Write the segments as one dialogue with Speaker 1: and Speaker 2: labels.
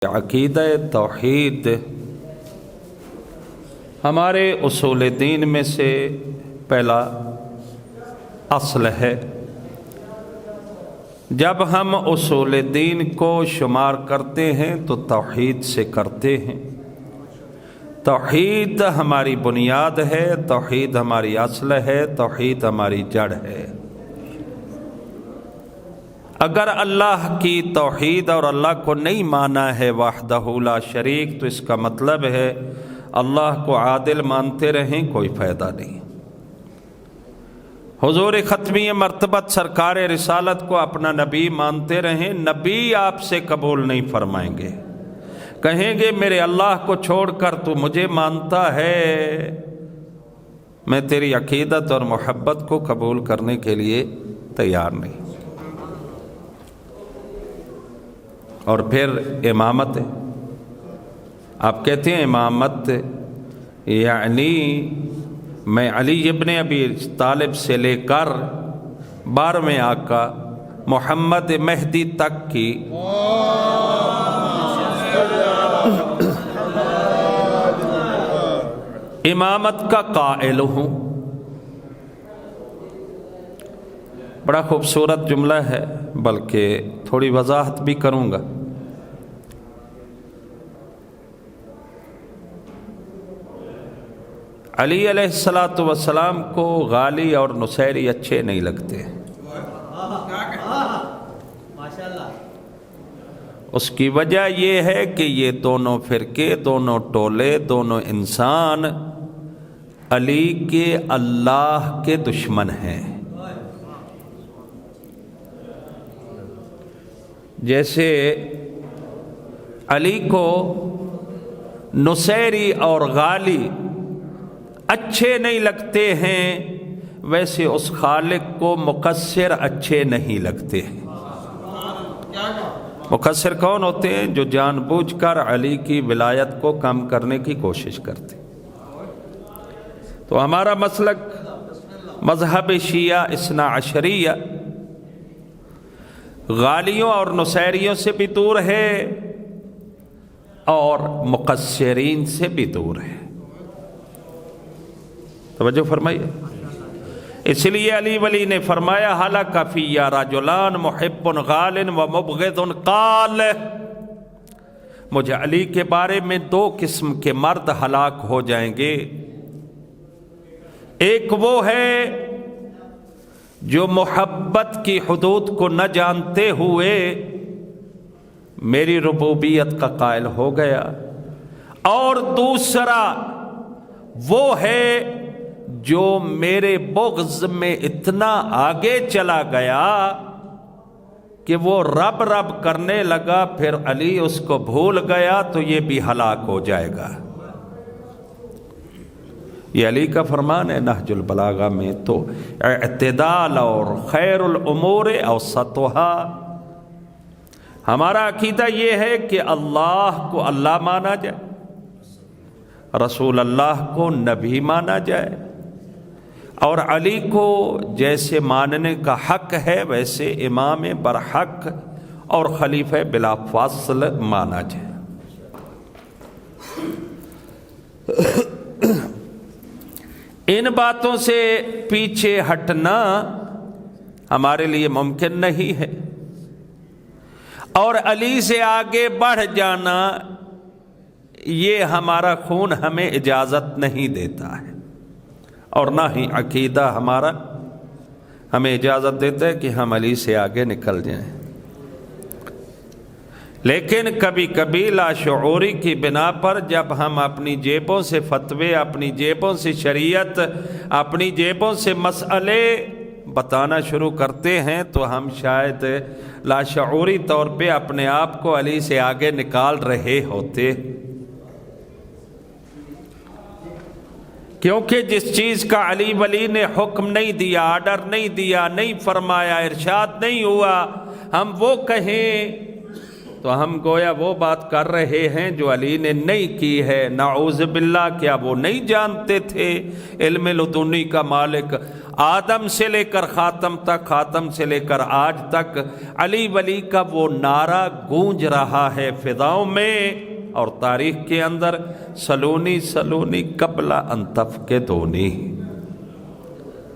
Speaker 1: عقیدہ توحید ہمارے اصول دین میں سے پہلا اصل ہے۔ جب ہم اصول دین کو شمار کرتے ہیں تو توحید سے کرتے ہیں۔ توحید ہماری بنیاد ہے، توحید ہماری اصل ہے، توحید ہماری جڑ ہے۔ اگر اللہ کی توحید اور اللہ کو نہیں مانا ہے وحدہ لا شریک، تو اس کا مطلب ہے اللہ کو عادل مانتے رہیں، کوئی فائدہ نہیں۔ حضور ختمی مرتبت سرکار رسالت کو اپنا نبی مانتے رہیں، نبی آپ سے قبول نہیں فرمائیں گے، کہیں گے میرے اللہ کو چھوڑ کر تو مجھے مانتا ہے، میں تیری عقیدت اور محبت کو قبول کرنے کے لیے تیار نہیں۔ اور پھر امامت ہے، آپ کہتے ہیں امامت یعنی میں علی ابن ابی طالب سے لے کر 12ویں آقا محمد مہدی تک کی امامت کا قائل ہوں۔ بڑا خوبصورت جملہ ہے، بلکہ تھوڑی وضاحت بھی کروں گا۔ علی علیہ السلام کو غالی اور نصیری اچھے نہیں لگتے، اس کی وجہ یہ ہے کہ یہ دونوں فرقے، دونوں ٹولے، دونوں انسان علی کے اللہ کے دشمن ہیں۔ جیسے علی کو نصیری اور غالی اچھے نہیں لگتے ہیں، ویسے اس خالق کو مقصر اچھے نہیں لگتے ہیں۔ مقصر کون ہوتے ہیں؟ جو جان بوجھ کر علی کی ولایت کو کم کرنے کی کوشش کرتے۔ تو ہمارا مسلک مذہب شیعہ اثنا عشریہ غالیوں اور نصیریوں سے بھی دور ہے اور مقصرین سے بھی دور ہے۔ توجہ فرمائیے۔ اس لیے علی ولی نے فرمایا ہلاک فی رجلان محب غال و مبغض قال، مجھے علی کے بارے میں 2 قسم کے مرد ہلاک ہو جائیں گے۔ ایک وہ ہے جو محبت کی حدود کو نہ جانتے ہوئے میری ربوبیت کا قائل ہو گیا، اور دوسرا وہ ہے جو میرے بغض میں اتنا آگے چلا گیا کہ وہ رب رب کرنے لگا، پھر علی اس کو بھول گیا، تو یہ بھی ہلاک ہو جائے گا۔ یہ علی کا فرمان ہے نہج البلاغہ میں۔ تو اعتدال اور خیر الامور اوسطها، ہمارا عقیدہ یہ ہے کہ اللہ کو اللہ مانا جائے، رسول اللہ کو نبی مانا جائے، اور علی کو جیسے ماننے کا حق ہے ویسے امام برحق اور خلیفہ بلا فاصل مانا جائے۔ ان باتوں سے پیچھے ہٹنا ہمارے لیے ممکن نہیں ہے، اور علی سے آگے بڑھ جانا یہ ہمارا خون ہمیں اجازت نہیں دیتا ہے، اور نہ ہی عقیدہ ہمارا ہمیں اجازت دیتا ہے کہ ہم علی سے آگے نکل جائیں۔ لیکن کبھی کبھی لاشعوری کی بنا پر جب ہم اپنی جیبوں سے فتوے، اپنی جیبوں سے شریعت، اپنی جیبوں سے مسئلے بتانا شروع کرتے ہیں، تو ہم شاید لاشعوری طور پہ اپنے آپ کو علی سے آگے نکال رہے ہوتے، کیونکہ جس چیز کا علی ولی نے حکم نہیں دیا، آرڈر نہیں دیا، نہیں فرمایا، ارشاد نہیں ہوا، ہم وہ کہیں تو ہم گویا وہ بات کر رہے ہیں جو علی نے نہیں کی ہے۔ نعوذ باللہ، کیا وہ نہیں جانتے تھے علم لدنی کا مالک آدم سے لے کر خاتم تک، خاتم سے لے کر آج تک علی ولی کا وہ نعرہ گونج رہا ہے فضاؤں میں اور تاریخ کے اندر، سلونی سلونی قبل ان تفقدونی۔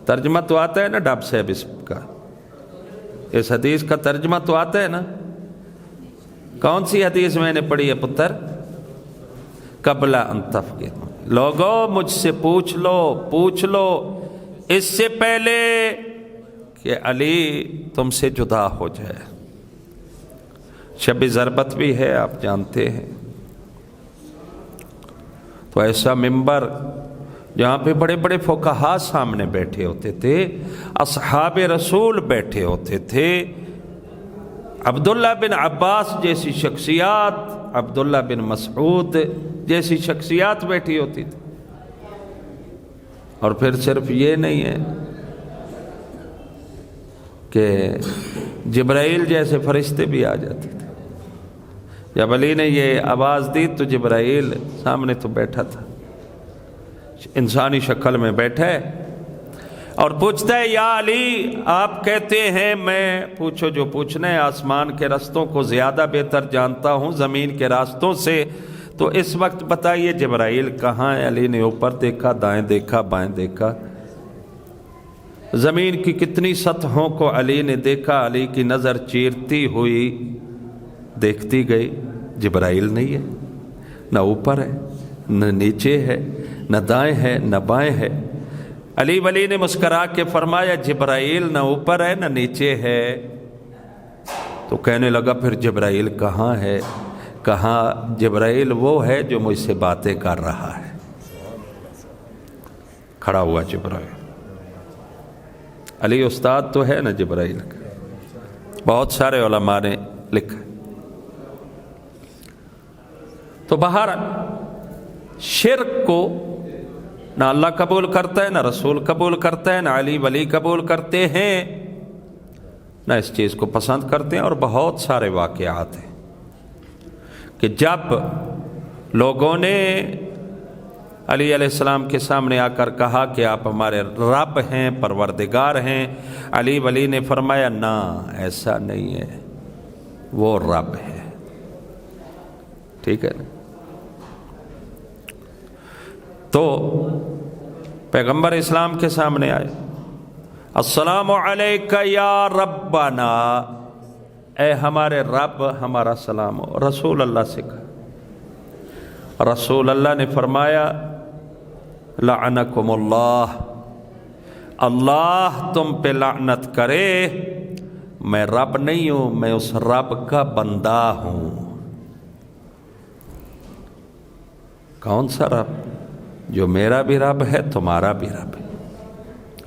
Speaker 1: ترجمہ تو آتا ہے نا ڈاب صاحب اس کا، اس حدیث کا ترجمہ تو آتا ہے نا؟ کون سی حدیث میں نے پڑھی ہے پتر؟ قبل ان تفقدونی۔ لوگوں مجھ سے پوچھ لو اس سے پہلے کہ علی تم سے جدا ہو جائے۔ شب ضربت بھی ہے آپ جانتے ہیں، تو ایسا ممبر جہاں پہ بڑے بڑے فقہا سامنے بیٹھے ہوتے تھے، اصحاب رسول بیٹھے ہوتے تھے، عبداللہ بن عباس جیسی شخصیات، عبداللہ بن مسعود جیسی شخصیات بیٹھی ہوتی تھی۔ اور پھر صرف یہ نہیں ہے کہ جبرائیل جیسے فرشتے بھی آ جاتے تھے۔ جب علی نے یہ آواز دی تو جبرائیل سامنے تو بیٹھا تھا، انسانی شکل میں بیٹھا ہے اور پوچھتا ہے یا علی آپ کہتے ہیں میں پوچھو جو پوچھنا ہے، آسمان کے رستوں کو زیادہ بہتر جانتا ہوں زمین کے راستوں سے، تو اس وقت بتائیے جبرائیل کہاں ہے؟ علی نے اوپر دیکھا، دائیں دیکھا، بائیں دیکھا، زمین کی کتنی سطحوں کو علی نے دیکھا، علی کی نظر چیرتی ہوئی دیکھتی گئی، جبرائیل نہیں ہے، نہ اوپر ہے نہ نیچے ہے، نہ دائیں ہے نہ بائیں ہے۔ علی ولی نے مسکرا کے فرمایا جبرائیل نہ اوپر ہے نہ نیچے ہے۔ تو کہنے لگا پھر جبرائیل کہاں ہے؟ کہاں جبرائیل وہ ہے جو مجھ سے باتیں کر رہا ہے۔ کھڑا ہوا جبرائیل، علی استاد تو ہے نا جبرائیل کا، بہت سارے علماء نے لکھا۔ تو باہر شرک کو نہ اللہ قبول کرتا ہے، نہ رسول قبول کرتا ہے، نہ علی ولی قبول کرتے ہیں، نہ اس چیز کو پسند کرتے ہیں۔ اور بہت سارے واقعات ہیں کہ جب لوگوں نے علی علیہ السلام کے سامنے آ کر کہا کہ آپ ہمارے رب ہیں، پروردگار ہیں، علی ولی نے فرمایا نہ ایسا نہیں ہے، وہ رب ہے۔ ٹھیک ہے، تو پیغمبر اسلام کے سامنے آئے، السلام علیکہ یا ربنا، اے ہمارے رب ہمارا سلام ہو۔ رسول اللہ سے کہا، رسول اللہ نے فرمایا لعنکم اللہ، اللہ تم پہ لعنت کرے، میں رب نہیں ہوں، میں اس رب کا بندہ ہوں۔ کون سا رب؟ جو میرا بھی رب ہے تمہارا بھی رب ہے۔